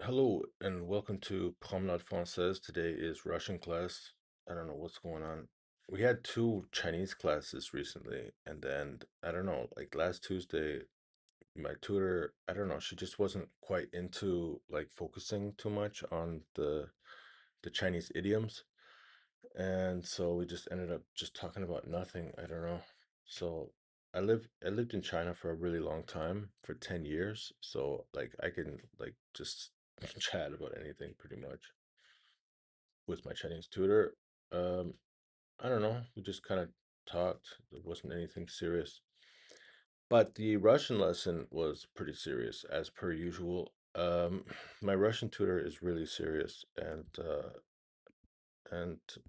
Hello and welcome to Promenade Française. Today is Russian class. I don't know what's going on. We had two Chinese classes recently, and then I don't know, like last Tuesday, my tutor, I don't know, she just wasn't quite into like focusing too much on the Chinese idioms, and so we just ended up just talking about nothing. I don't know. So I lived in China for a really long time, for 10 years, so like I can like just chat about anything pretty much with my Chinese tutor. Um, I don't know, we just kind of talked. There wasn't anything serious. But the Russian lesson was pretty serious, as per usual. My Russian tutor is really serious, and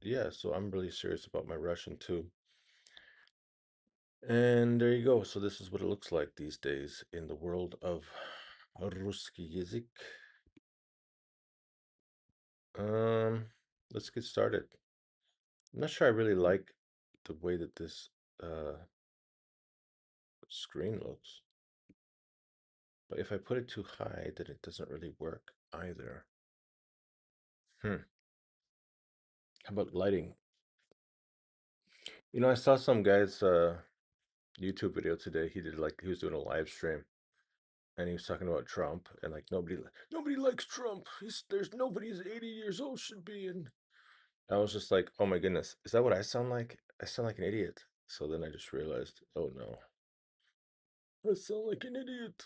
yeah, so I'm really serious about my Russian too. And there you go. So this is what it looks like these days in the world of Русский язык. Um, let's get started. I'm not sure I really like the way that this uh screen looks, but if I put it too high, then it doesn't really work either. Hmm. How about lighting? I saw some guy's YouTube video today. He was doing a live stream and he was talking about Trump and like nobody likes Trump. There's nobody who's 80 years old should be in. I was just like, oh my goodness, is that what I sound like? I sound like an idiot. So then I just realized, oh no, I sound like an idiot.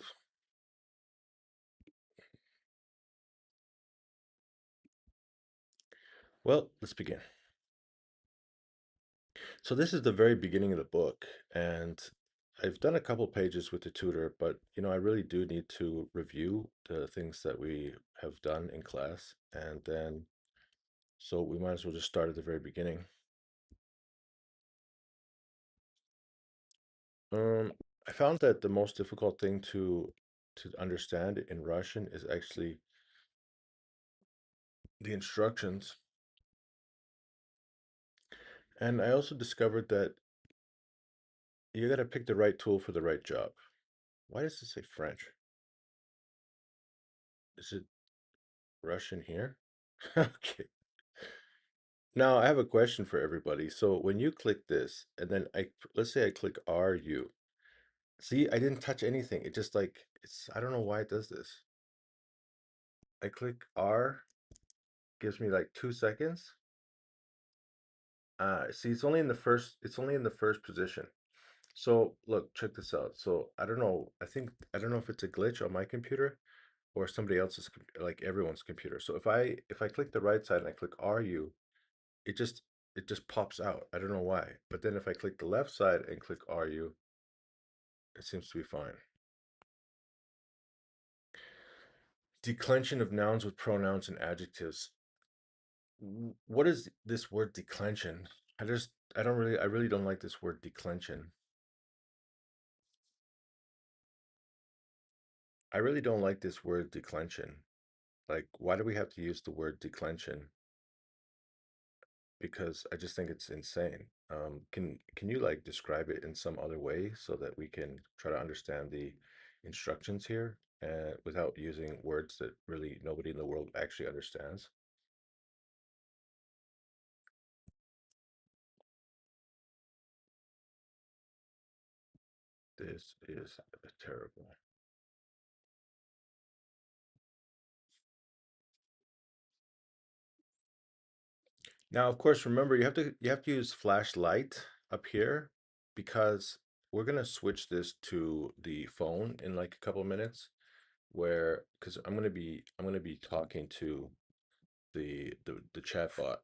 Well, let's begin. So this is the very beginning of the book, and I've done a couple pages with the tutor, but I really do need to review the things that we have done in class, and then so we might as well just start at the very beginning. I found that the most difficult thing to understand in Russian is actually the instructions. And I also discovered that you got to pick the right tool for the right job. Why does it say French? Is it Russian here? Okay. Now I have a question for everybody. So when you click this, and then let's say I click RU. See, I didn't touch anything. It just like I don't know why it does this. I click R, gives me like 2 seconds. See, it's only in the first position. So look, check this out. So I don't know if it's a glitch on my computer or somebody else's, like everyone's computer. So if I click the right side and I click RU, it just it just pops out. I don't know why. But then if I click the left side and click RU, it seems to be fine. Declension of nouns with pronouns and adjectives. What is this word declension? I really don't like this word declension. I really don't like this word declension. Like, why do we have to use the word declension? Because I just think it's insane. Can you like describe it in some other way so that we can try to understand the instructions here without using words that really nobody in the world actually understands? This is terrible. Now, of course, remember you have to use flashlight up here because we're gonna switch this to the phone in like a couple of minutes where because I'm gonna be talking to the chat bot.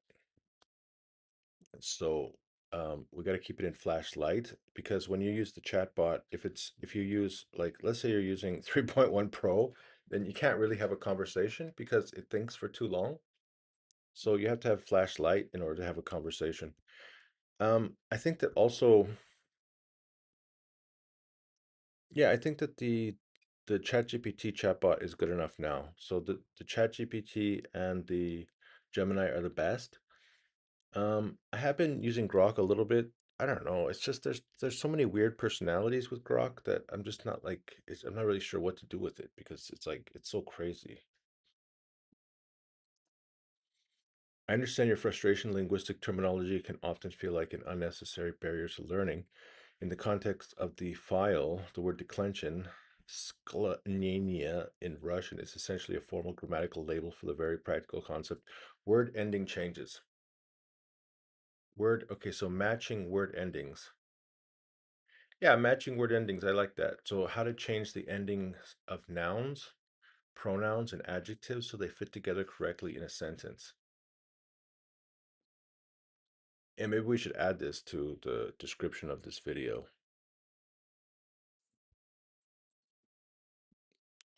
So we got to keep it in flashlight because when you use the chat bot, if you use like let's say you're using 3.1 Pro, then you can't really have a conversation because it thinks for too long. So you have to have flashlight in order to have a conversation. I think that also, yeah, I think that the ChatGPT chatbot is good enough now. So the ChatGPT and the Gemini are the best. I have been using Grok a little bit. I don't know. It's just there's so many weird personalities with Grok that I'm just not like I'm not really sure what to do with it because it's like it's so crazy. I understand your frustration. Linguistic terminology can often feel like an unnecessary barrier to learning. In the context of the file, the word declension, sklonение in Russian, is essentially a formal grammatical label for the very practical concept. Word ending changes. Okay, so matching word endings. Yeah, matching word endings, I like that. So how to change the endings of nouns, pronouns, and adjectives so they fit together correctly in a sentence. And maybe we should add this to the description of this video.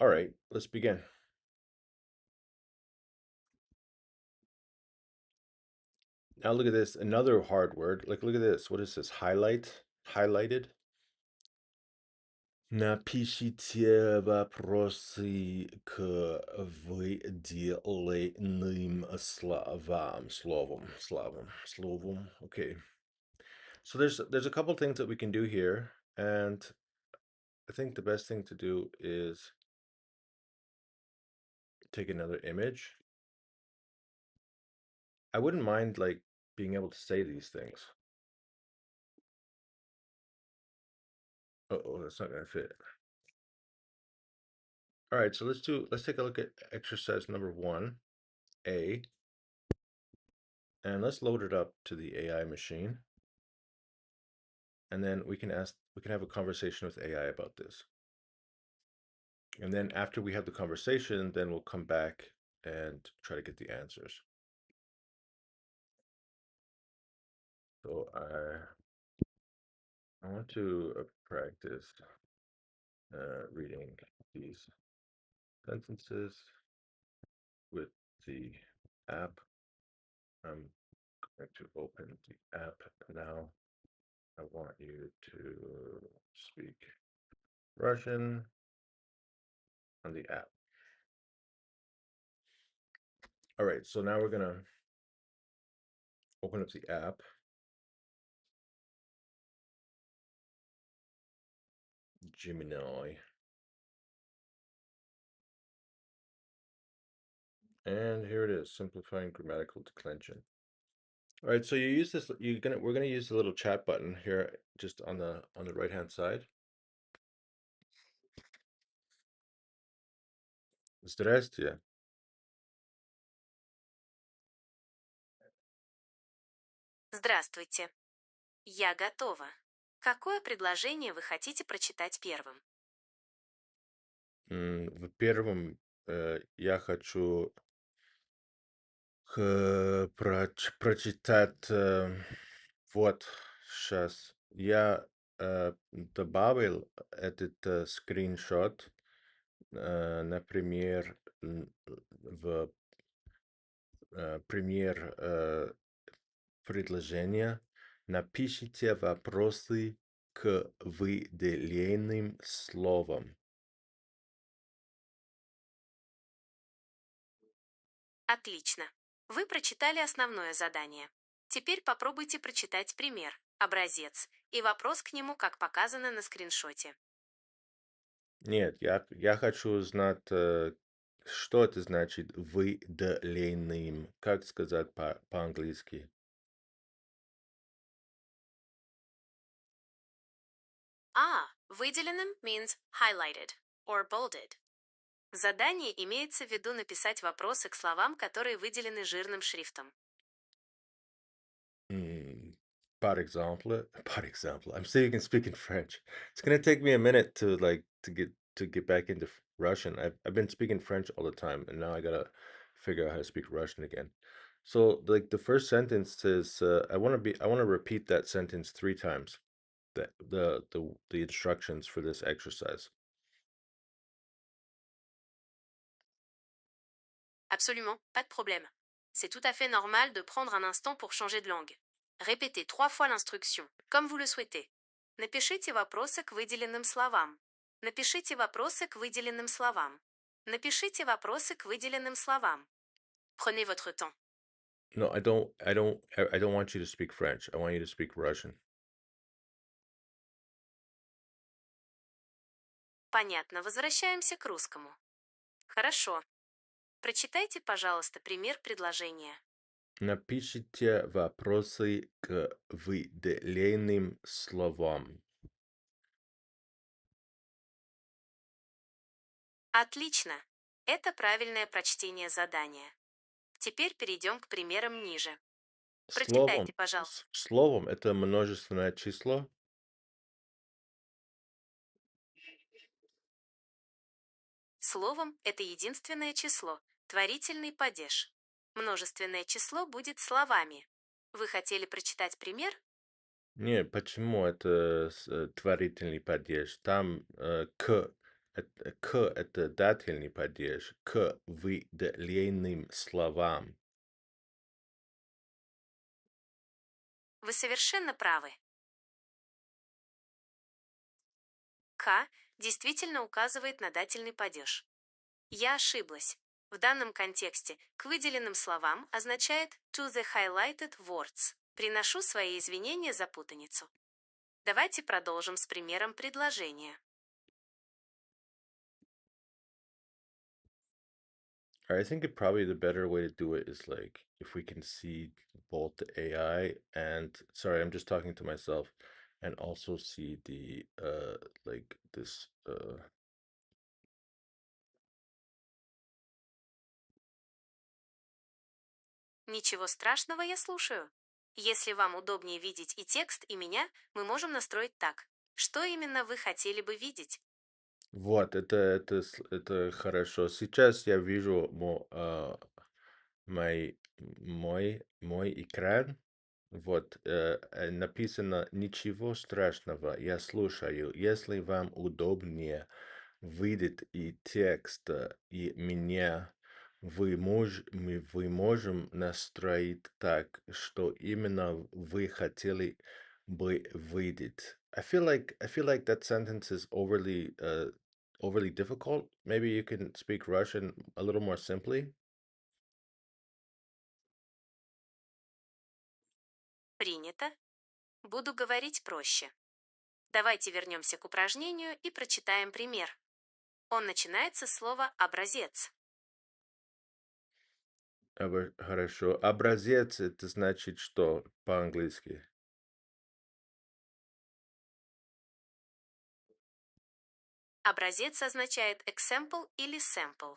All right, let's begin. Now look at this, another hard word. Like, look at this. What is this? Highlight? Highlighted? Напишите вопросы к выделенным словом. Okay. So there's a couple things that we can do here, and I think the best thing to do is take another image. I wouldn't mind like being able to say these things. Oh, that's not gonna fit. All right, so let's take a look at exercise number 1A, and let's load it up to the AI machine. And then we can have a conversation with AI about this. And then after we have the conversation, then we'll come back and try to get the answers. So I want to practice reading these sentences with the app. I'm going to open the app now. I want you to speak Russian on the app. All right, so now we're gonna open up the app. Gemini. And here it is, simplifying grammatical declension. All right, so you use this. We're gonna use the little chat button here, just on the right hand side. Здрасте. Здравствуйте. Я готова. Какое предложение вы хотите прочитать первым? В первом я хочу прочитать. Вот сейчас я добавил этот скриншот, например, в пример предложения. Напишите вопросы к выделенным словам. Отлично. Вы прочитали основное задание. Теперь попробуйте прочитать пример, образец и вопрос к нему, как показано на скриншоте. Нет, я хочу знать, что это значит выделенным. Как сказать по-английски? Выделенным means highlighted or bolded. В задании имеется в виду написать вопросы к словам, которые выделены жирным шрифтом. Mm, par example, I'm still speaking French. It's gonna take me a minute to get back into Russian. I've been speaking French all the time, and now I gotta figure out how to speak Russian again. So, like the first sentence is, I want to repeat that sentence 3 times. The instructions for this exercise. Absolument, pas de problème. C'est tout à fait normal de prendre un instant pour changer de langue. Répétez 3 fois l'instruction, comme vous le souhaitez. Напишите вопросы к выделенным словам. Напишите вопросы к выделенным словам. Напишите вопросы к выделенным словам. Prenez votre temps. No, I don't want you to speak French. I want you to speak Russian. Понятно, возвращаемся к русскому. Хорошо. Прочитайте, пожалуйста, пример предложения. Напишите вопросы к выделенным словам. Отлично! Это правильное прочтение задания. Теперь перейдем к примерам ниже. Словом, Прочитайте, пожалуйста. словом это множественное число. Словом это единственное число, творительный падеж. Множественное число будет словами. Вы хотели прочитать пример? Не, почему это творительный падеж? Там к это дательный падеж, к выделенным словам. Вы совершенно правы. К действительно указывает на дательный падеж. Я ошиблась. В данном контексте к выделенным словам означает to the highlighted words. Приношу свои извинения за путаницу. Давайте продолжим с примером предложения. I think it probably the better way to do it is like if we can see both the AI and sorry, I'm just talking to myself and also see the like this Ничего страшного, я слушаю. Если вам удобнее видеть и текст, и меня, мы можем настроить так. Что именно вы хотели бы видеть? вот это хорошо. Сейчас я вижу мой экран. Вот написано ничего страшного, я слушаю. Если вам удобнее выйдет и текст, и меня, вы можем настроить так, что именно вы хотели бы видеть. I feel like that sentence is overly difficult. Maybe you can speak Russian a little more simply. Принято. Буду говорить проще. Давайте вернемся к упражнению и прочитаем пример. Он начинается с слова «образец». Хорошо. Образец это значит что по-английски? Образец означает example или sample.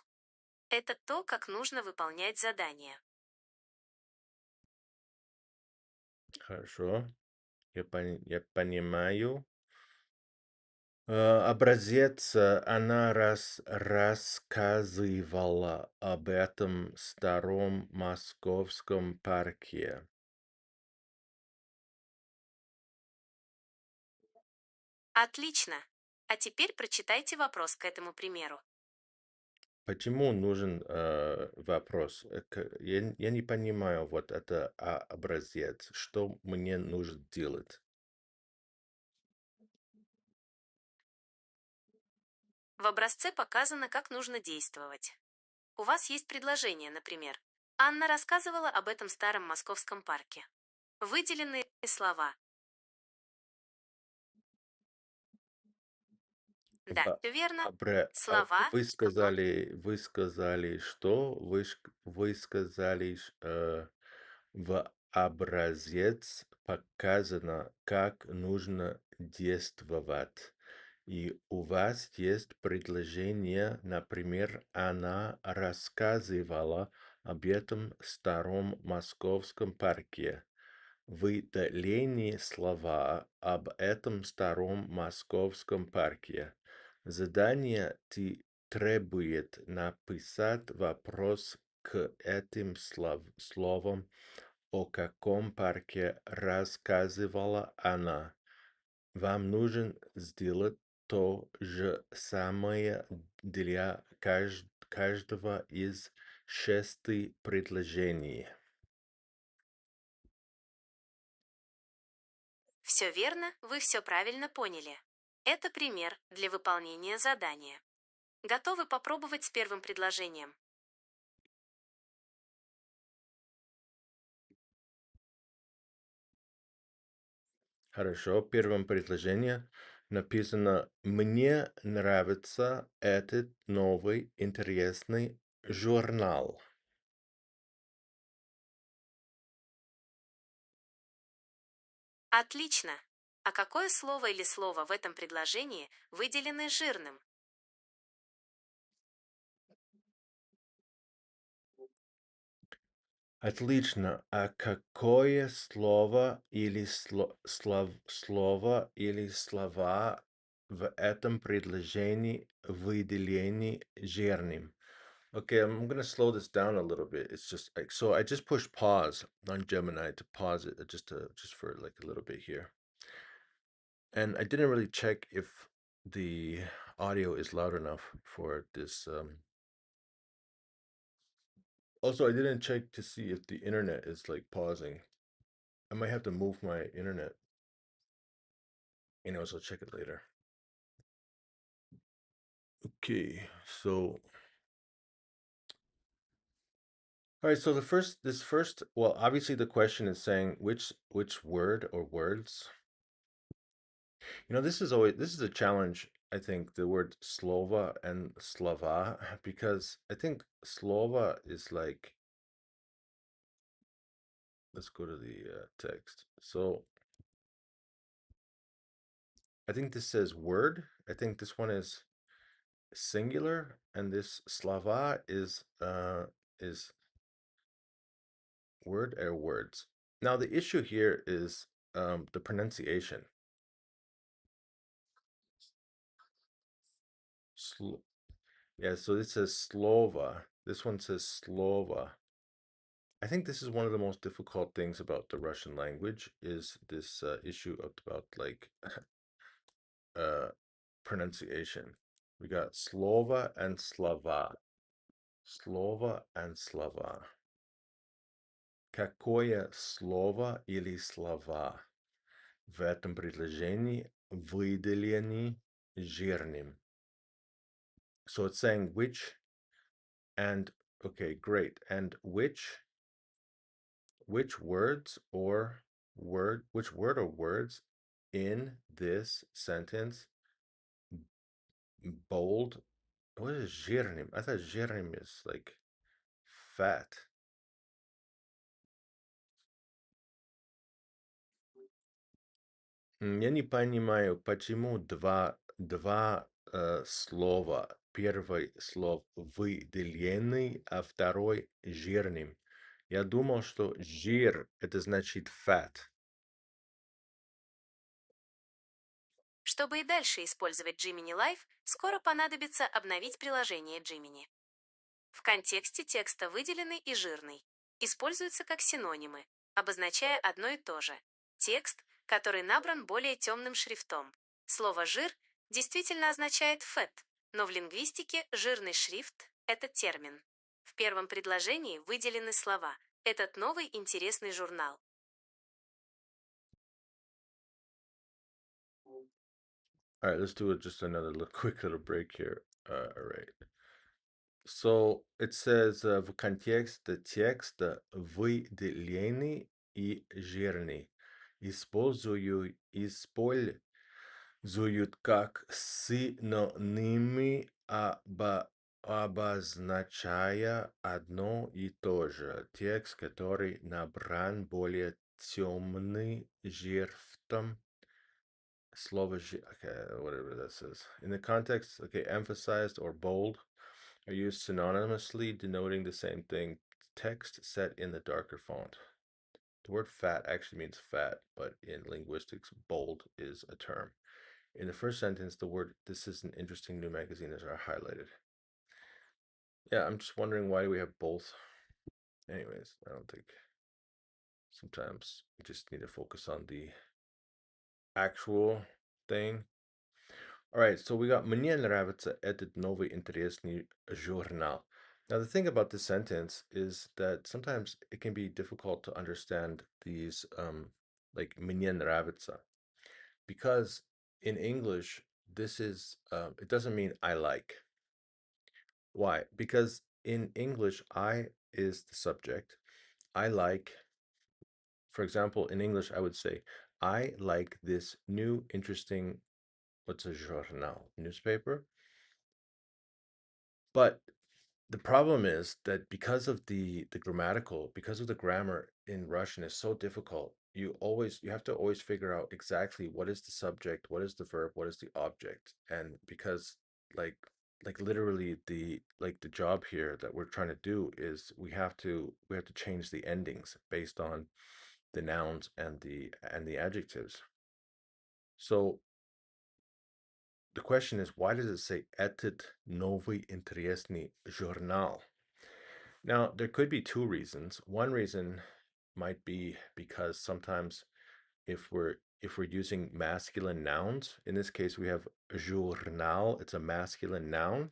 Это то, как нужно выполнять задание. Хорошо. Я понимаю. Образец, она рассказывала об этом старом московском парке. Отлично! А теперь прочитайте вопрос к этому примеру. Почему нужен вопрос? Я не понимаю, вот это образец. Что мне нужно делать? В образце показано, как нужно действовать. У вас есть предложение, например. Анна рассказывала об этом старом московском парке. Выделенные слова. Да, Ва- все верно. абра- а Слова, вы сказали, что? Вы сказали, в образец показано, как нужно действовать. И у вас есть предложение, например, она рассказывала об этом старом московском парке. Выделение слова об этом старом московском парке. Задание требует написать вопрос к этим словам, о каком парке рассказывала она. Вам нужно сделать то же самое для каждого из шести предложений. все верно, вы все правильно поняли. Это пример для выполнения задания. Готовы попробовать с первым предложением? Хорошо, в первом предложении написано «Мне нравится этот новый интересный журнал». Отлично. А какое слово или слова в этом предложении выделены жирным? Отлично. А какое слово или слово или слова в этом предложении выделены жирным? Okay, I'm gonna slow this down a little bit. It's just like so. I just pushed pause on Gemini to pause it just for like a little bit here, and I didn't really check if the audio is loud enough for this. Also, I didn't check to see if the internet is like pausing. I might have to move my internet. So check it later. Okay, so all right, so well, obviously the question is saying which word or words. This is a challenge, I think, the word Slova and Slava, because I think Slova is like, let's go to the text. So I think this says word. I think this one is singular, and this Slava is word or words. Now the issue here is the pronunciation. Sl Yeah, so this says Slova. This one says Slova. I think this is one of the most difficult things about the Russian language is this issue about like uh, pronunciation. We got Slova and Slava. Slova and Slava. Какое слово или слова в этом предложении выделены жирным? So it's saying which and okay, great. And which words or which word or words in this sentence bold. What is жирным? I thought жирным is like fat. Я не понимаю, почему два слова. Первый слов выделенный, а второй жирным. Я думал, что жир это значит fat. Чтобы и дальше использовать Gemini Live, скоро понадобится обновить приложение Gemini. В контексте текста выделенный и жирный используются как синонимы, обозначая одно и то же. Текст, который набран более темным шрифтом. Слово «жир» действительно означает «fat», но в лингвистике жирный шрифт– это термин. В первом предложении выделены слова «этот новый интересный журнал». All right, let's do it just another quick little break here. All right. So it says в контексте текста выделенный и жирный используют как синонимы, обозначая одно и то же. Текст, который набран более темным шрифтом. Слово okay, whatever that says. In the context, okay, emphasized or bold are used synonymously, denoting the same thing. Text set in the darker font. The word fat actually means fat, but in linguistics, bold is a term. In the first sentence, the word "this is an interesting new magazine" is highlighted. Yeah, I'm just wondering why do we have both? Anyways, I don't think sometimes you just need to focus on the actual thing. All right, so we got Мне нравится этот новый интересный журнал. Now, the thing about this sentence is that sometimes it can be difficult to understand these, like мне нравится, because in English, it doesn't mean I like. Why? Because in English, I is the subject. I like, for example, in English, I would say, I like this new interesting, what's a journal, newspaper. But the problem is that because of the grammar in Russian is so difficult, you have to always figure out exactly what is the subject, what is the verb, what is the object. And because like literally the job here that we're trying to do is we have to change the endings based on the nouns and the adjectives. So the question is, why does it say etit novi interesni journal? Now, there could be two reasons. One reason might be because sometimes if we're using masculine nouns, in this case we have journal, it's a masculine noun.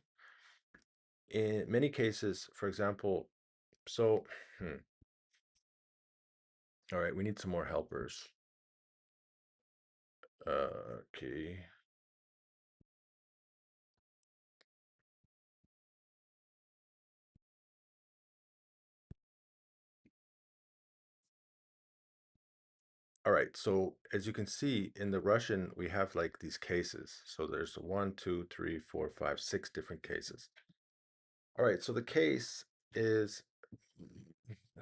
In many cases, for example, so all right, we need some more helpers. Okay. All right, so as you can see in the Russian, we have like these cases. So there's one, two, three, four, five, six different cases. All right, so the case is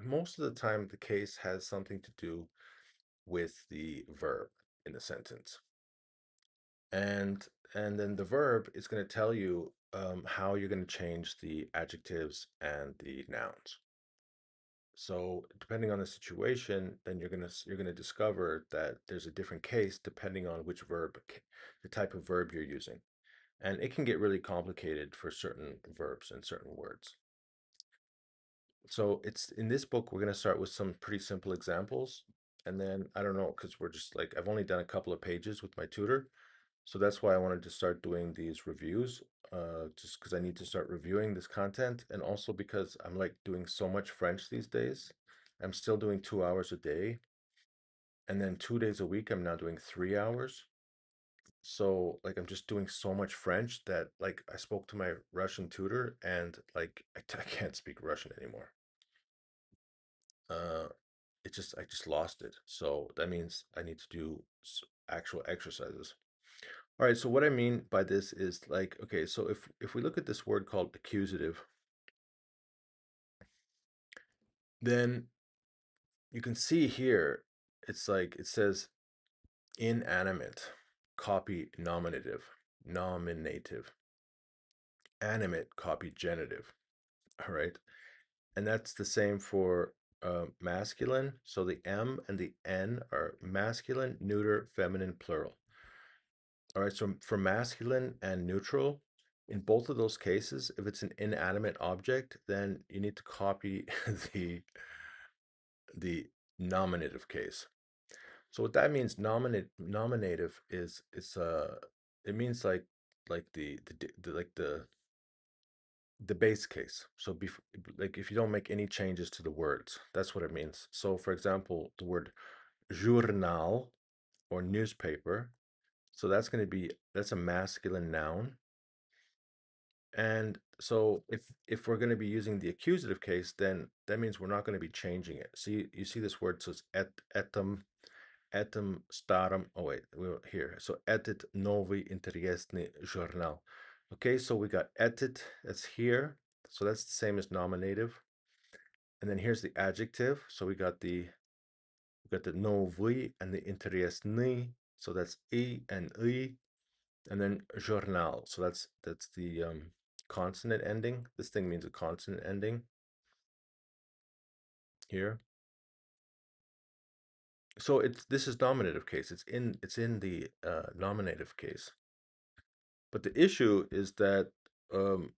most of the time the case has something to do with the verb in the sentence. And and then the verb is going to tell you how you're going to change the adjectives and the nouns. So depending on the situation, then you're gonna discover that there's a different case depending on which verb, the type of verb you're using. And it can get really complicated for certain verbs and certain words. So it's in this book, we're gonna start with some pretty simple examples. And then I don't know, because we're just like I've only done a couple of pages with my tutor. So that's why I wanted to start doing these reviews, just because I need to start reviewing this content, and also because I'm like doing so much French these days. I'm still doing 2 hours a day, and then 2 days a week, I'm now doing 3 hours. So like I'm just doing so much French that like I spoke to my Russian tutor, and like I can't speak Russian anymore. Uh, I just lost it. So that means I need to do actual exercises. All right, so what I mean by this is like, okay, so if we look at this word called accusative, then you can see here, it's like it says inanimate, copy nominative, nominative, animate, copy genitive. All right, and that's the same for masculine. So the M and the N are masculine, neuter, feminine, plural. All right, so for masculine and neutral, in both of those cases, if it's an inanimate object, then you need to copy the the nominative case. So what that means, nominative is it means like the base case. So like if you don't make any changes to the words, that's what it means. So for example, the word journal or newspaper, so that's a masculine noun. And so if we're going to be using the accusative case, then that means we're not going to be changing it. See, you see this word says etam staram. Oh wait, we're here. So etit novi интересный journal. Okay, so we got etit, that's here. So that's the same as nominative. And then here's the adjective. So we got the novi and the интересный. So that's e and i. And then journal. So that's the consonant ending. This thing means a consonant ending here. So this is nominative case. It's in the nominative case. But the issue is that um,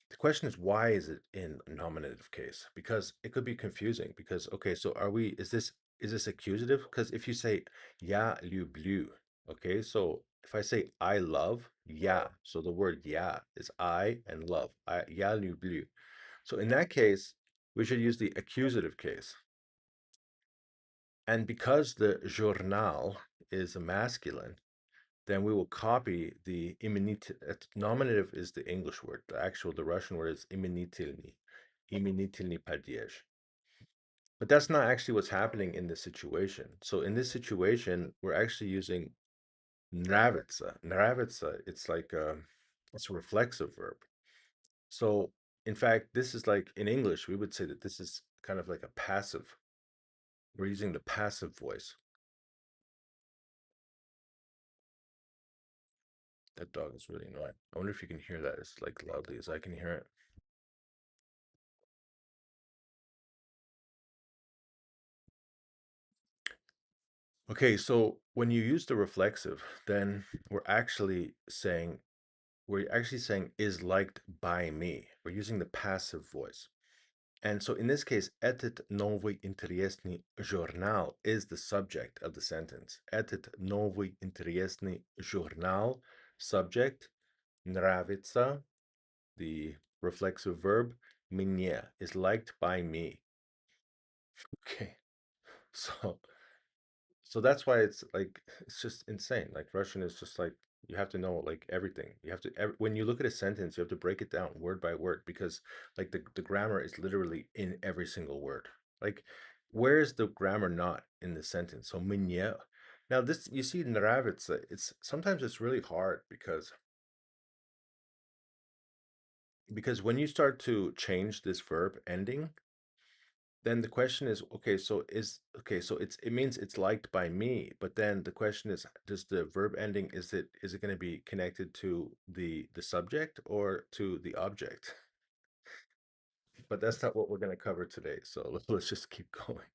the question is, why is it in nominative case? Because it could be confusing. Because okay, so is this accusative? Because if you say "я люблю," okay, so if I say "I love," "я," so the word "я" is I and love. "Я люблю." So in that case, we should use the accusative case. And because the journal is a masculine, then we will copy the nominative is the English word. The Russian word is imenitelny, imenitelny падеж. But that's not actually what's happening in this situation. So in this situation, we're actually using nravится. Nravится, it's a reflexive verb. So in fact, this is like in English, we would say that this is kind of like a passive we're using the passive voice. That dog is really annoying. I wonder if you can hear that as like loudly as I can hear it. Okay, so when you use the reflexive, then we're actually saying is liked by me. We're using the passive voice. And so in this case, этот новый интересный журнал is the subject of the sentence. Этот новый интересный журнал, subject, нравится, the reflexive verb, мне, is liked by me. Okay, so that's why it's like it's just insane. Like Russian is just like you have to know like everything. You have to when you look at a sentence, you have to break it down word by word because like the grammar is literally in every single word. Like where is the grammar not in the sentence? So мне. Now this you see nравится, it's sometimes it's really hard because when you start to change this verb ending, then the question is okay, so it means it's liked by me, but then the question is, does the verb ending, is it going to be connected to the subject or to the object? But that's not what we're going to cover today, so let's just keep going.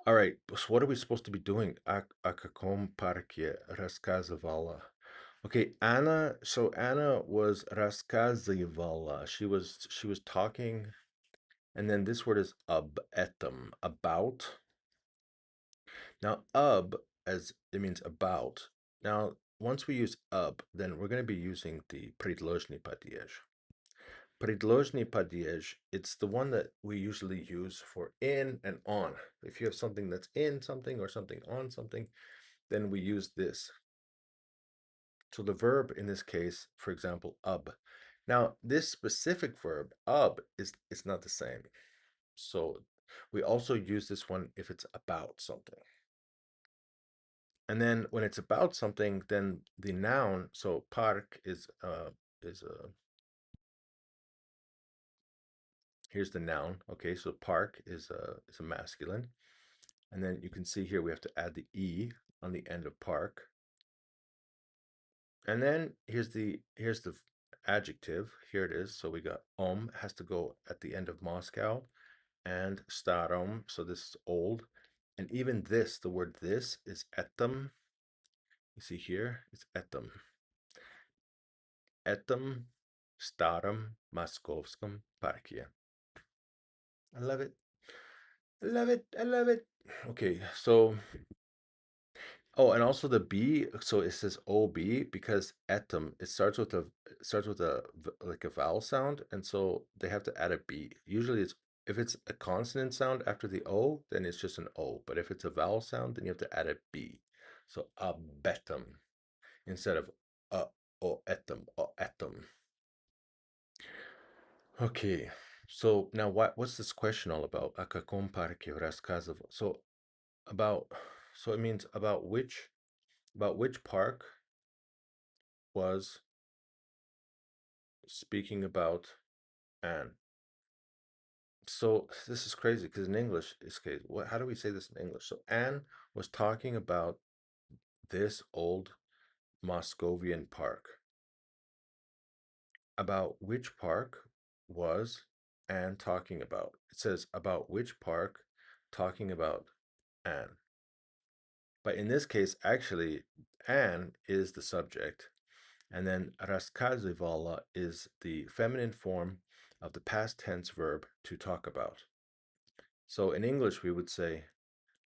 All right, so what are we supposed to be doing? О каком парке рассказывала? Okay, Anna was рассказывала. She was talking. And then this word is об этом, about. Now, as it means about. Now, once we use then we're going to be using the предложный падеж. Предложный падеж, it's the one that we usually use for in and on. If you have something that's in something or something on something, then we use this. So the verb in this case, for example, ub. Now, this specific verb, is not the same. So we also use this one if it's about something. And then when it's about something, then the noun, so park is here's the noun. Okay, so park is a masculine. And then you can see here we have to add the e on the end of park. And then here's the adjective. Here it is. So we got has to go at the end of Moscow, and starom, so this is old. And even this, the word this is etam. You see here, it's etam. Etam starom moskovskom parке. I love it. I love it. I love it. Okay, so and also the B, so it says OB because etam, it starts with like a vowel sound, and so they have to add a B. Usually it's if it's a consonant sound after the O, then it's just an O. But if it's a vowel sound, then you have to add a B. So abetum instead of o etam. Okay, so now what's this question all about? О каком парке рассказывал? About so it means about which park was speaking about Anne. So this is crazy because in English, it's crazy. How do we say this in English? So Anne was talking about this old Moscovian park. About which park was Anne talking about? It says about which park talking about Anne. But in this case, actually, Anne is the subject, and then рассказывала is the feminine form of the past tense verb to talk about. So in English, we would say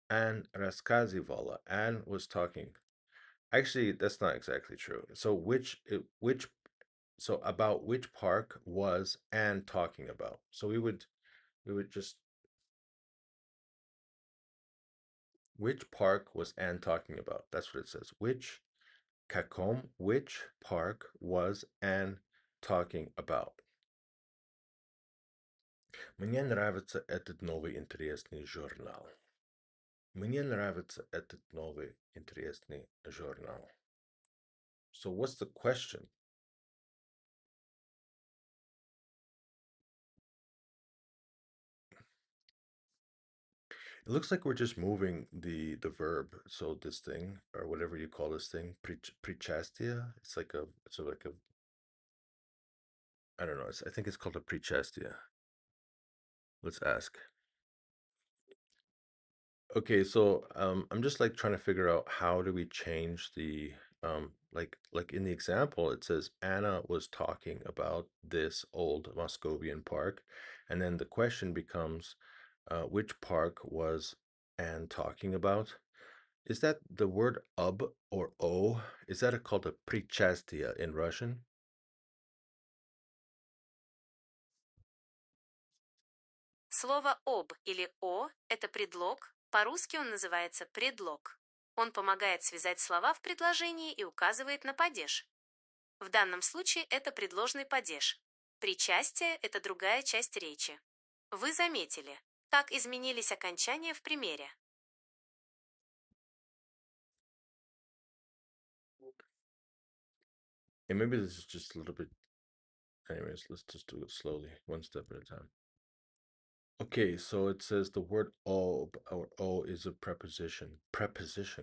Anne рассказывала. Anne was talking. Actually, that's not exactly true. So about which park was Anne talking about? So we would just which park was Anne talking about? That's what it says. Which park was Anne talking about? Мне нравится этот новый интересный журнал. Мне нравится этот новый интересный журнал. So what's the question? It looks like we're just moving the verb. So this thing or whatever you call this thing, prechastia. It's like a I don't know. I think it's called a prechastia. Let's ask. Okay, so I'm just like trying to figure out how do we change the like in the example it says Anna was talking about this old Moscovian park, and then the question becomes which park was Anne talking about? Is that the word ub or o? Is that called a причастие in Russian? Слово «об» или «о» – это предлог, по-русски он называется предлог. Он помогает связать слова в предложении и указывает на падеж. В данном случае это предложный падеж. Причастие – это другая часть речи. Вы заметили, как изменились окончания в примере. And maybe this is just a little bit. Anyways, let's just do it slowly, one step at a time. Okay, so it says the word o or o is a preposition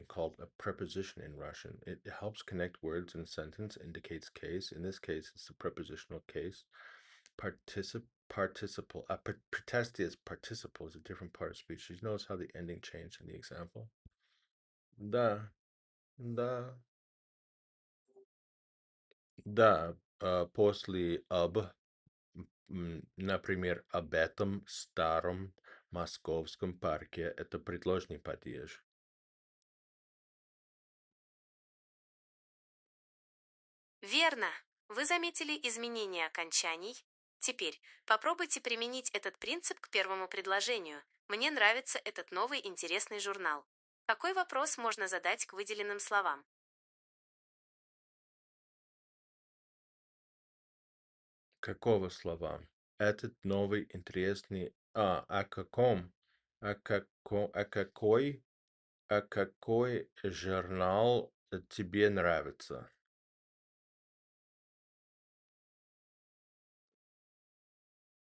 called a preposition in Russian. It helps connect words in a sentence, indicates case. In this case, it's the prepositional case. Participle, pretesty is participle is a different part of speech. You notice how the ending changed in the example? Да, да, да. После например, об этом старом московском парке это предложный падеж. Верно! Вы заметили изменение окончаний. Теперь попробуйте применить этот принцип к первому предложению. Мне нравится этот новый интересный журнал. Какой вопрос можно задать к выделенным словам? Какого слова? Этот новый интересный... о каком? О какой журнал тебе нравится?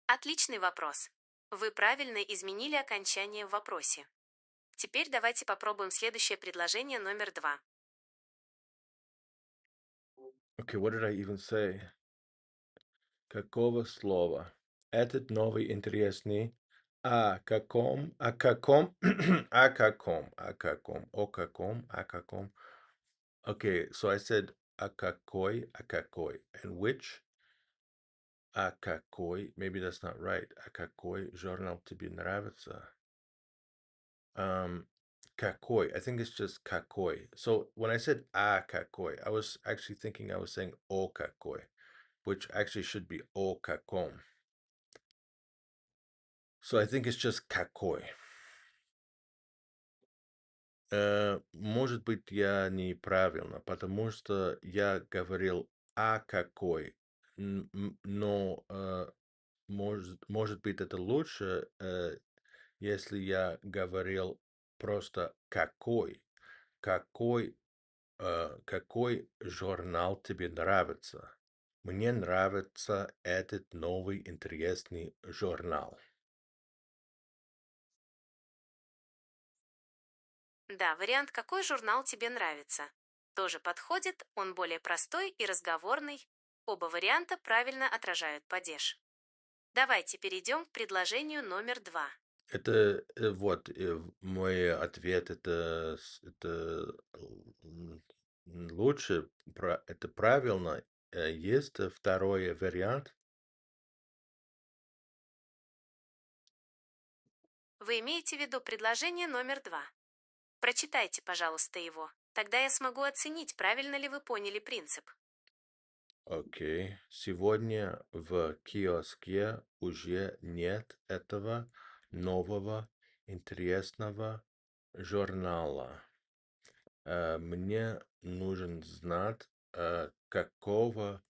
Отличный вопрос. Вы правильно изменили окончание в вопросе. Теперь давайте попробуем следующее предложение номер 2. Okay, what did I even say? Какого слова? Этот новый интересный... о каком, о каком. Okay, so I said a какой, and which a какой, maybe that's not right. A какой журнал тебе нравится? Какой, I think it's just какой. So when I said a какой, I was actually thinking I was saying о какой, which actually should be о каком. So I think it's just какой. Может быть, я неправильно, потому что я говорил а какой, но может быть, это лучше, если я говорил просто какой, какой журнал тебе нравится. Мне нравится этот новый интересный журнал. Да, вариант «Какой журнал тебе нравится?» тоже подходит, он более простой и разговорный. Оба варианта правильно отражают падеж. Давайте перейдем к предложению номер 2. Это вот мой ответ. Это лучше, это правильно. Есть второй вариант. Вы имеете в виду предложение номер 2. Прочитайте, пожалуйста, его. Тогда я смогу оценить, правильно ли вы поняли принцип. Окей. Сегодня в киоске уже нет этого нового интересного журнала. Мне нужен знать, какого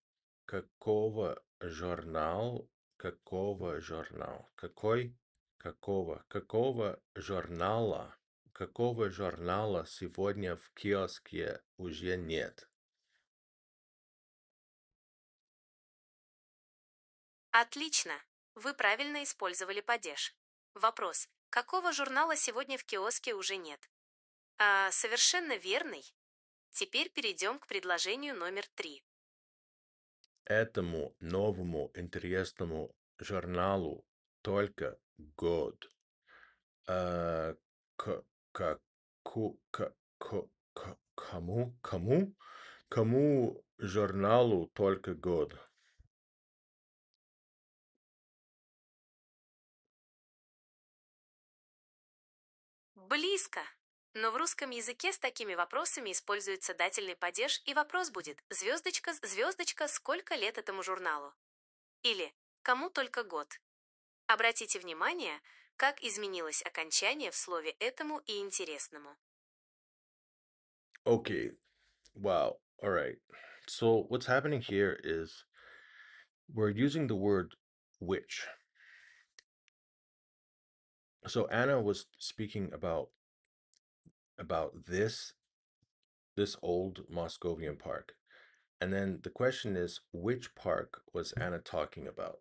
журнал, какого журнала сегодня в киоске уже нет. Отлично! Вы правильно использовали падеж. Вопрос Какого журнала сегодня в киоске уже нет? Совершенно верный. Теперь перейдем к предложению номер 3. Этому новому интересному журналу только год. Э, к, кому журналу только год? Близко. Но в русском языке с такими вопросами используется дательный падеж, и вопрос будет звездочка, звездочка, сколько лет этому журналу? Или кому только год? Обратите внимание, как изменилось окончание в слове этому и интересному. Okay, wow, all right. So what's happening here is we're using the word which. So Anna was speaking about this old Moscovian park. And then the question is, which park was Anna talking about?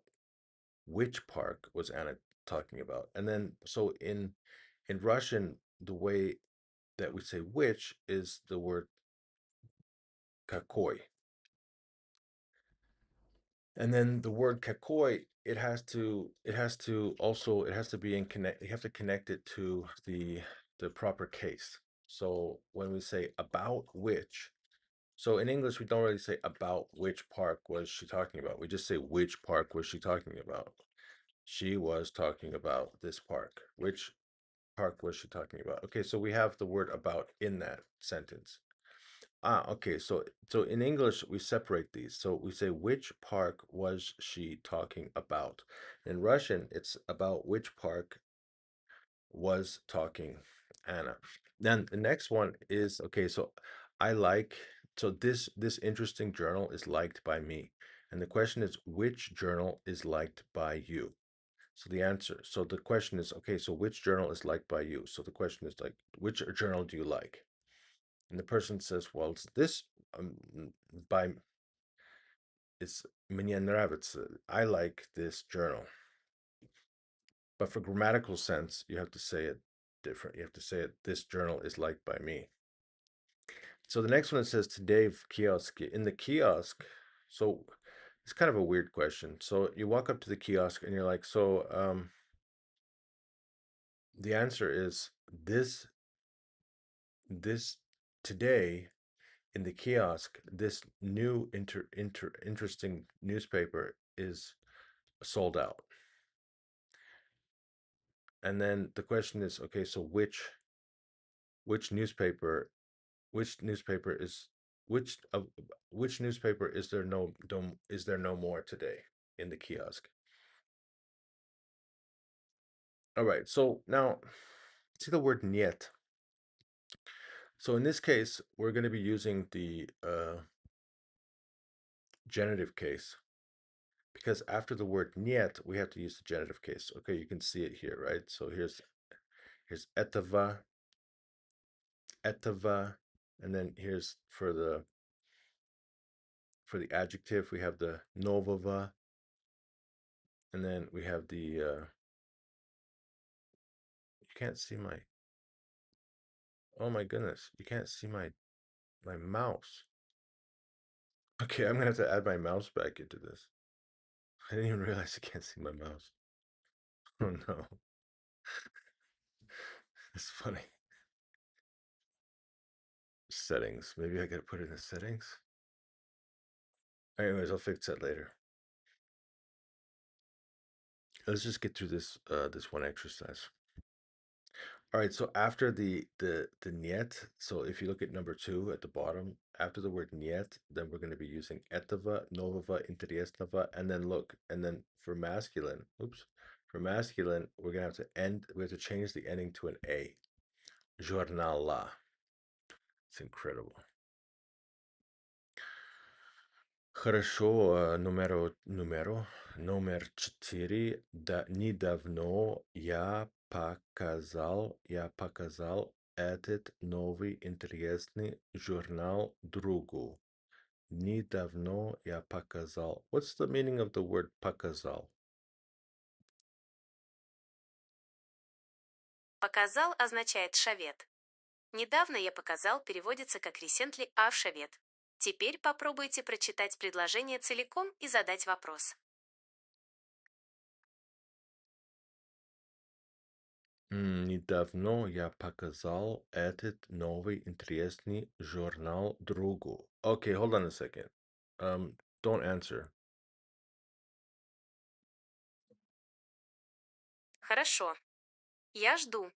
Which park was Anna talking about? And then so in Russian, the way that we say which is the word какой. And then the word kakoi, it has to be in connect you have to connect it to the proper case. So when we say about which, so in English we don't really say about which park was she talking about. We just say which park was she talking about. She was talking about this park. Which park was she talking about? Okay, so we have the word about in that sentence. Okay. So in English we separate these. So we say which park was she talking about? In Russian, it's about which park was talking Anna. Then the next one is okay. So I like so this interesting journal is liked by me, and the question is which journal is liked by you? So the answer. So the question is okay. So which journal is liked by you? So the question is like which journal do you like? And the person says, well, it's this um, by it's мне нравится. I like this journal. But for grammatical sense, you have to say it different. You have to say it, this journal is liked by me. So the next one it says today kiosk. In the kiosk, so it's kind of a weird question. So you walk up to the kiosk and you're like, so the answer is this today in the kiosk, this new interesting newspaper is sold out. And then the question is, okay, so which newspaper which newspaper is which of which newspaper is there no more today in the kiosk? All right, so now see the word niet. So in this case, we're going to be using the genitive case because after the word niet, we have to use the genitive case. Okay, you can see it here, right? So here's etava, and then here's for the adjective we have the novova, and then we have the you can't see my oh my goodness, you can't see my mouse. Okay, I'm gonna have to add my mouse back into this. I didn't even realize I can't see my mouse. Oh no. It's funny. Settings. Maybe I gotta put it in the settings. Anyways, I'll fix that later. Let's just get through this one exercise. All right, so after the niet, so if you look at number 2 at the bottom, after the word niet, then we're going to be using etova, novova, интересного, and then look, and then for masculine, for masculine, we're going to have to we have to change the ending to an A. Jornala. It's incredible. Хорошо, номер 4. Недавно я показал этот новый интересный журнал другу. Недавно я показал. What's the meaning of the word показал? Показал означает шавет. Недавно я показал переводится как recently а в шавет. Теперь попробуйте прочитать предложение целиком и задать вопрос. Недавно я показал этот новый интересный журнал другу. Okay, hold on a second. Don't answer. Хорошо. Я жду.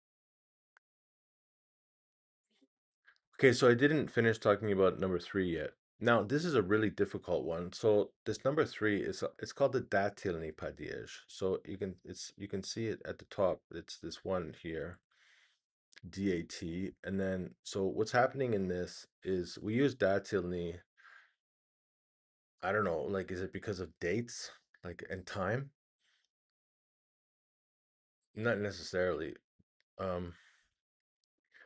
Okay, so I didn't finish talking about number three yet. Now, this is a really difficult one. So this number three is it's called the datilny padiesh. So you can see it at the top. It's this one here, DAT. And then so what's happening in this is we use datilny. I don't know, like is it because of dates, like and time? Not necessarily. Um,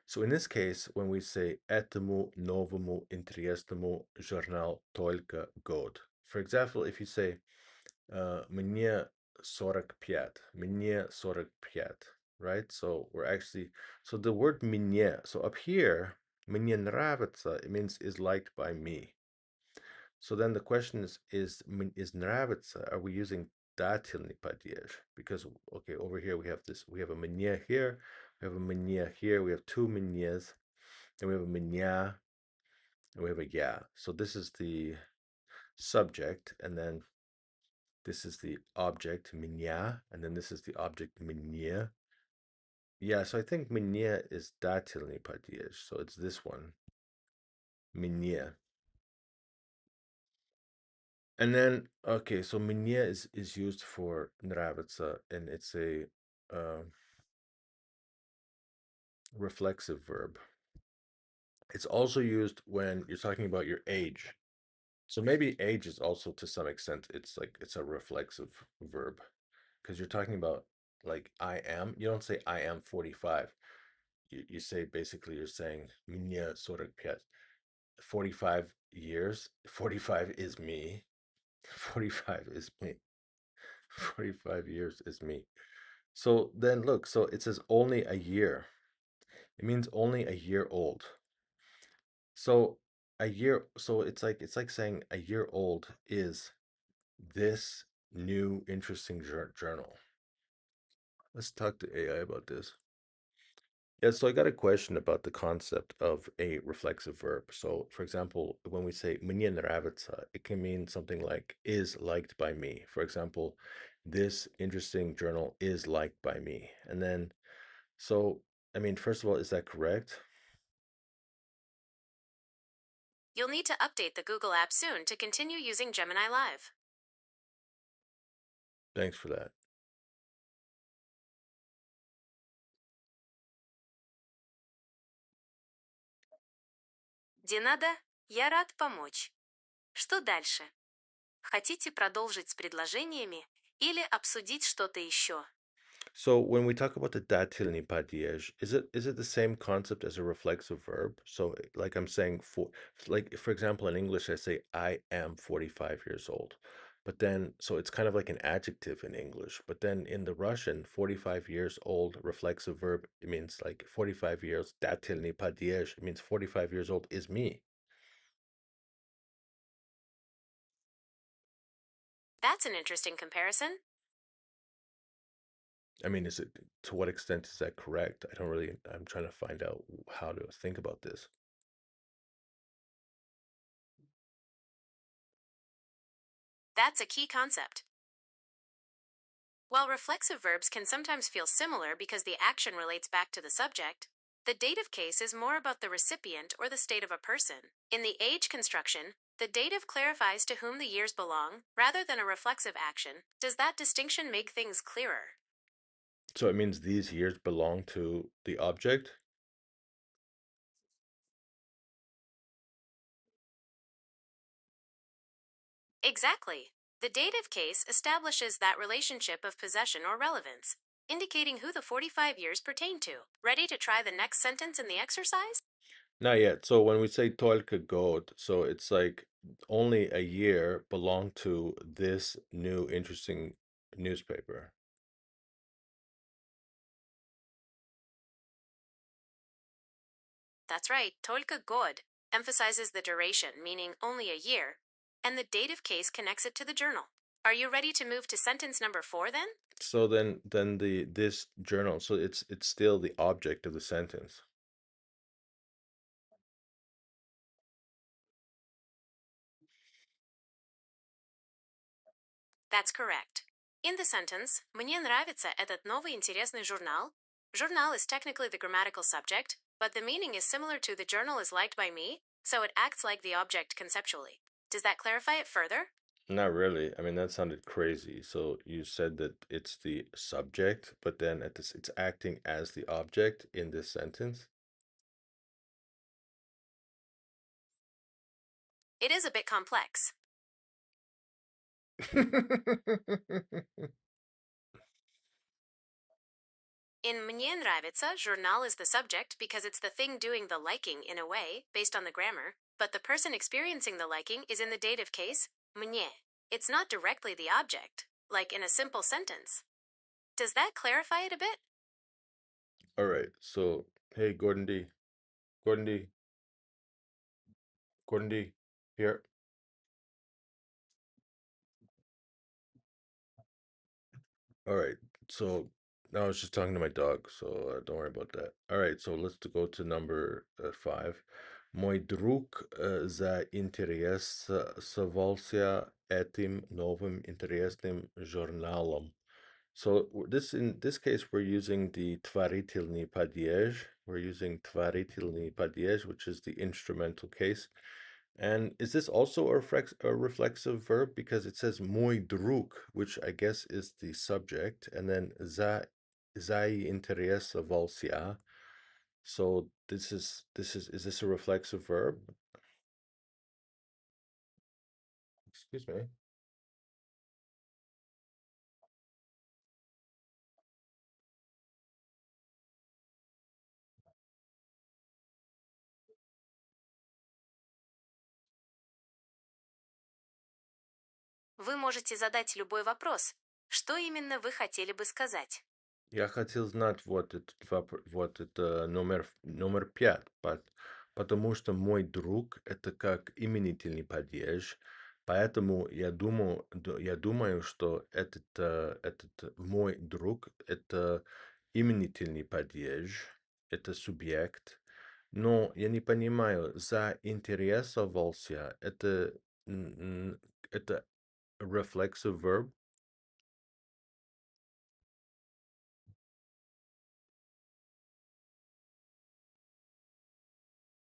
so in this case, when we say этому новому интересному журнал только год. For example, if you say мне 45, мне 45, right? So we're actually, so the word мне, so up here, мне нравится, it means is liked by me. So then the question is нравится, are we using дательный падеж? Because, okay, over here we have this, we have a мне here, we have a мне here, we have two мнез, and we have a меня, and we have a yeah. So this is the subject, and then this is the object, меня, and then this is the object, мне. Yeah, so I think мне is дательный падеж, so it's this one, мне. And then, okay, so мне is used for nravится, and it's a uh, reflexive verb. It's also used when you're talking about your age. So maybe age is also to some extent, it's like it's a reflexive verb because you're talking about like I am. You don't say I am 45. You say basically you're saying мне 45. 45 years. 45 is me. 45 is me. 45 years is me. So then look, so it says only a year. It means only a year old. So a year, so it's like saying a year old is this new interesting journal. Let's talk to AI about this. Yeah, so I got a question about the concept of a reflexive verb. So, for example, when we say "мне нравится," it can mean something like "is liked by me." For example, this interesting journal is liked by me. And then, so, I mean, first of all, is that correct? You'll need to update the Google app soon to continue using Gemini Live. Thanks for that. Динада, я рад помочь. Что дальше? Хотите продолжить с предложениями или обсудить что-то еще? So when we talk about the datilni padiesh, is it the same concept as a reflexive verb? So like I'm saying for example in English I say I am 45 years old. But then so it's kind of like an adjective in English. But then in the Russian 45 years old reflexive verb it means like 45 years datilni padiesh, it means 45 years old is me. That's an interesting comparison. I mean, is it to what extent is that correct? I don't really I'm trying to find out how to think about this. That's a key concept. While reflexive verbs can sometimes feel similar because the action relates back to the subject, the dative case is more about the recipient or the state of a person. In the age construction, the dative clarifies to whom the years belong rather than a reflexive action. Does that distinction make things clearer? So it means these years belong to the object. Exactly. The dative case establishes that relationship of possession or relevance, indicating who the 45 years pertain to. Ready to try the next sentence in the exercise? Not yet. So when we say Tolka God, so it's like only a year belonged to this new interesting newspaper. That's right, только год emphasizes the duration, meaning only a year, and the dative case connects it to the journal. Are you ready to move to sentence number 4 then? So then the this journal, so it's still the object of the sentence. That's correct. In the sentence, мне нравится этот новый интересный журнал. Journal is technically the grammatical subject, but the meaning is similar to the journal is liked by me, so it acts like the object conceptually. Does that clarify it further? Not really. I mean, that sounded crazy. So you said that it's the subject, but then at this, it's acting as the object in this sentence. It is a bit complex. In мне нравится, journal is the subject because it's the thing doing the liking in a way, based on the grammar, but the person experiencing the liking is in the dative case, мне. It's not directly the object, like in a simple sentence. Does that clarify it a bit? All right. So, hey, Gordon D. Gordon D. Gordon D. Here. All right. So now I was just talking to my dog, so don't worry about that. All right. So let's go to number 5. Мой друг заинтересовался этим новым интересным журналом. So in this case, we're using the творительный падеж. We're using творительный падеж, which is the instrumental case. And is this also a reflexive verb? Because it says мой друг, which I guess is the subject, and then заинтересовался. So is this a reflexive verb? Excuse me. Вы можете задать любой вопрос. Что именно вы хотели бы сказать? Я хотел знать вот это номер 5, потому что мой друг это как именительный падеж, поэтому я думаю, что этот мой друг это именительный падеж, это субъект, но я не понимаю, заинтересовался это reflexive verb.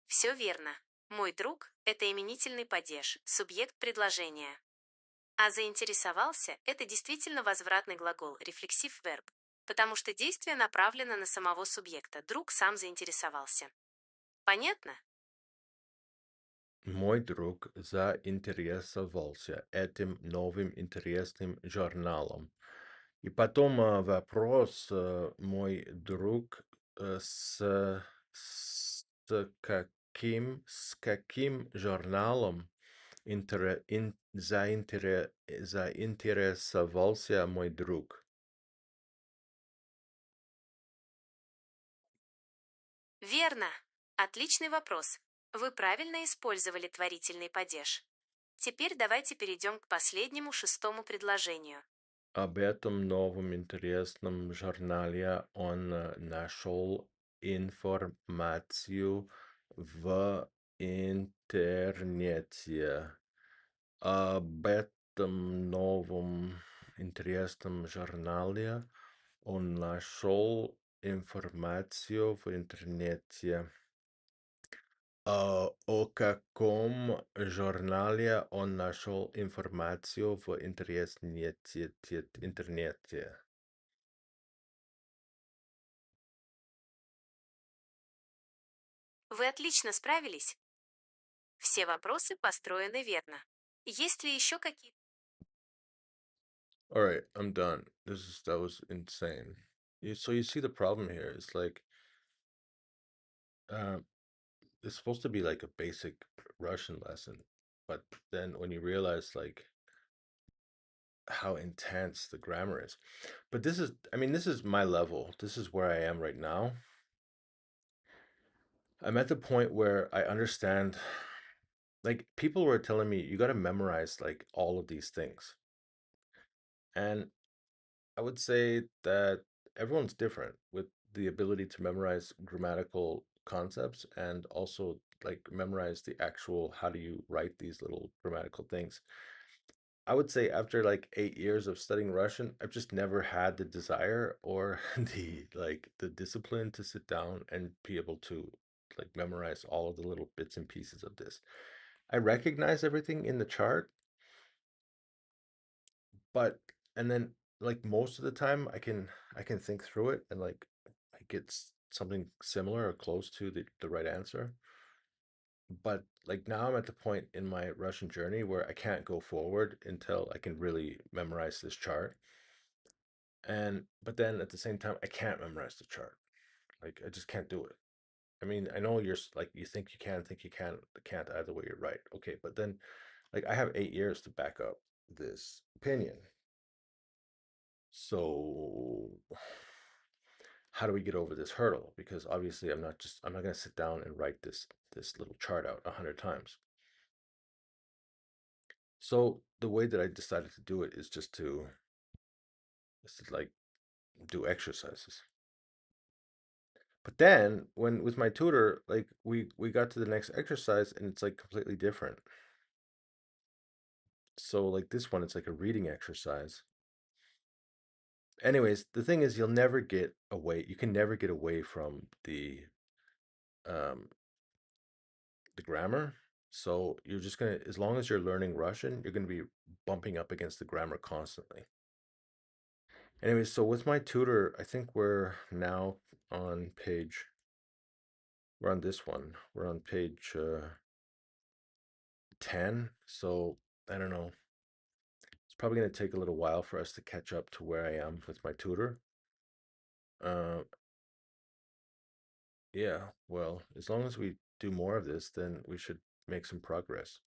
Все верно. Мой друг– это именительный падеж, субъект предложения. А заинтересовался– это действительно возвратный глагол, рефлексив верб, потому что действие направлено на самого субъекта, друг сам заинтересовался. Понятно? Мой друг заинтересовался этим новым интересным журналом. И потом вопрос, мой друг, с каким журналом заинтересовался мой друг? Верно. Отличный вопрос. Вы правильно использовали творительный падеж. Теперь давайте перейдем к последнему шестому предложению. Об этом новом интересном журнале он нашел информацию в интернете. Об этом новом интересном журнале он нашел информацию в интернете. О каком журнале он нашел информацию в интернете? Вы отлично справились. Все вопросы построены верно. Есть ли еще какие-то... All right, I'm done. That was insane. So you see the problem here. It's like uh, it's supposed to be like a basic Russian lesson, but then when you realize like how intense the grammar is. But I mean, this is my level. This is where I am right now. I'm at the point where I understand, like, people were telling me you got to memorize like all of these things. And I would say that everyone's different with the ability to memorize grammatical concepts and also like memorize the actual how do you write these little grammatical things. I would say after like 8 years of studying Russian, I've just never had the desire or the discipline to sit down and be able to like memorize all of the little bits and pieces of this. I recognize everything in the chart, but and then like most of the time I can think through it and like I get something similar or close to the right answer. But like now I'm at the point in my Russian journey where I can't go forward until I can really memorize this chart. And but then at the same time I can't memorize the chart. Like I just can't do it. I mean, I know like you think you can, can't either way. You're right. Okay, but then like I have 8 years to back up this opinion. So how do we get over this hurdle? Because obviously I'm not going to sit down and write this little chart out 100 times. So the way that I decided to do it is to like do exercises. But then when with my tutor, like we got to the next exercise and it's like completely different. So like this one, it's like a reading exercise. Anyways, the thing is you'll never get away. You can never get away from um the grammar. So you're just gonna, as long as you're learning Russian, you're gonna be bumping up against the grammar constantly. Anyways, so with my tutor, I think we're now on page, we're on this one. We're on page 10. So I don't know. It's probably gonna take a little while for us to catch up to where I am with my tutor. Uh, yeah, well, as long as we do more of this, then we should make some progress.